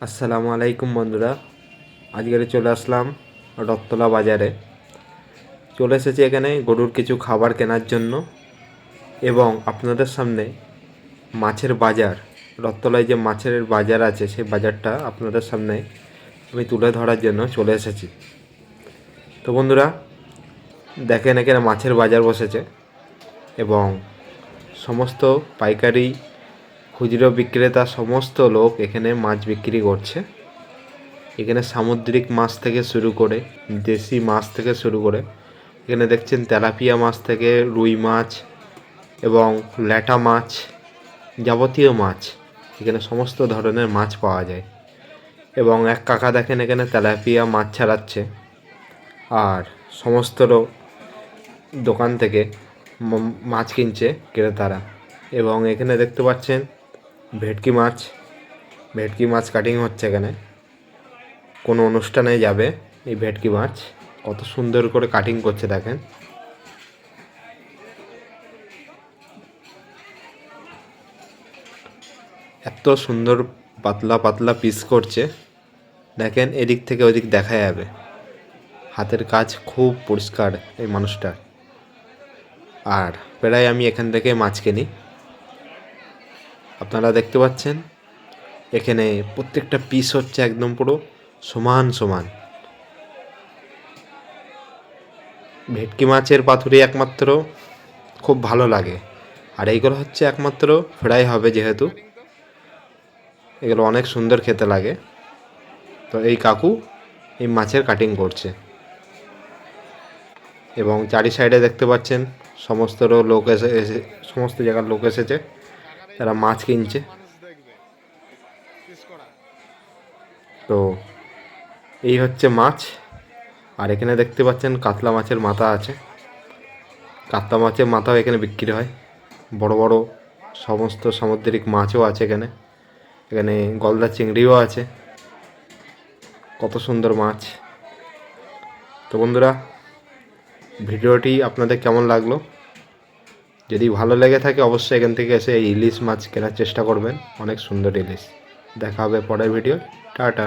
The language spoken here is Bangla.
আসসালামু আলাইকুম বন্ধুরা, আজকে চলে আসলাম রথতলা বাজারে। চলে এসেছি এখানে গরুর কিছু খাবার কেনার জন্য এবং আপনাদের সামনে মাছের বাজার, রথতলায় যে মাছের বাজার আছে সেই বাজারটা আপনাদের সামনে আমি তুলে ধরার জন্য চলে এসেছি। তো বন্ধুরা দেখেন, এখানে মাছের বাজার বসেছে এবং সমস্ত পাইকারি, খুচরো বিক্রেতা সমস্ত লোক এখানে মাছ বিক্রি করছে। এখানে সামুদ্রিক মাছ থেকে শুরু করে দেশি মাছ থেকে শুরু করে এখানে দেখছেন তেলাপিয়া মাছ থেকে রুই মাছ এবং ল্যাটা মাছ, যাবতীয় মাছ এখানে সমস্ত ধরনের মাছ পাওয়া যায়। এবং এক কাকা দেখেন এখানে তেলাপিয়া মাছ ছাড়াচ্ছে আর সমস্ত দোকান থেকে মাছ কিনছে ক্রেতারা। এবং এখানে দেখতে পাচ্ছেন ভেটকি মাছ কাটিং হচ্ছে। এখানে কোনো অনুষ্ঠানে যাবে এই ভেটকি মাছ, কত সুন্দর করে কাটিং করছে দেখেন। এত সুন্দর পাতলা পাতলা পিস করছে দেখেন, এদিক থেকে ওদিক দেখা যাবে। হাতের কাজ খুব পরিষ্কার এই মানুষটার। আর প্রায় আমি এখান থেকে মাছ কিনি। আপনারা দেখতে পাচ্ছেন এখানে প্রত্যেকটা পিস হচ্ছে একদম পুরো সমান সমান। ভেটকি মাছের পাতুরি একমাত্র খুব ভালো লাগে, আর এইগুলো হচ্ছে একমাত্র ফ্রাই হবে, যেহেতু এগুলো অনেক সুন্দর খেতে লাগে। তো এই কাকু এই মাছের কাটিং করছে এবং চারি সাইডে দেখতে পাচ্ছেন সমস্ত লোক এসে সমস্ত জায়গার লোক এসেছে, তারা মাছ কিনছে। তো এই হচ্ছে মাছ। আর এখানে দেখতে পাচ্ছেন কাতলা মাছের মাথা আছে। কাতলা মাছের মাথাও এখানে বিক্রি হয়। বড় বড় সমস্ত সামুদ্রিক মাছও আছে এখানে। এখানে গলদা চিংড়িও আছে। কত সুন্দর মাছ। তো বন্ধুরা, ভিডিওটি আপনাদের কেমন লাগলো? যদি ভালো লেগে থাকে অবশ্যই এখান থেকে এসে এই ইলিশ মাছ কেনার চেষ্টা করবেন। অনেক সুন্দর ইলিশ। দেখা হবে পরের ভিডিও। টাটা।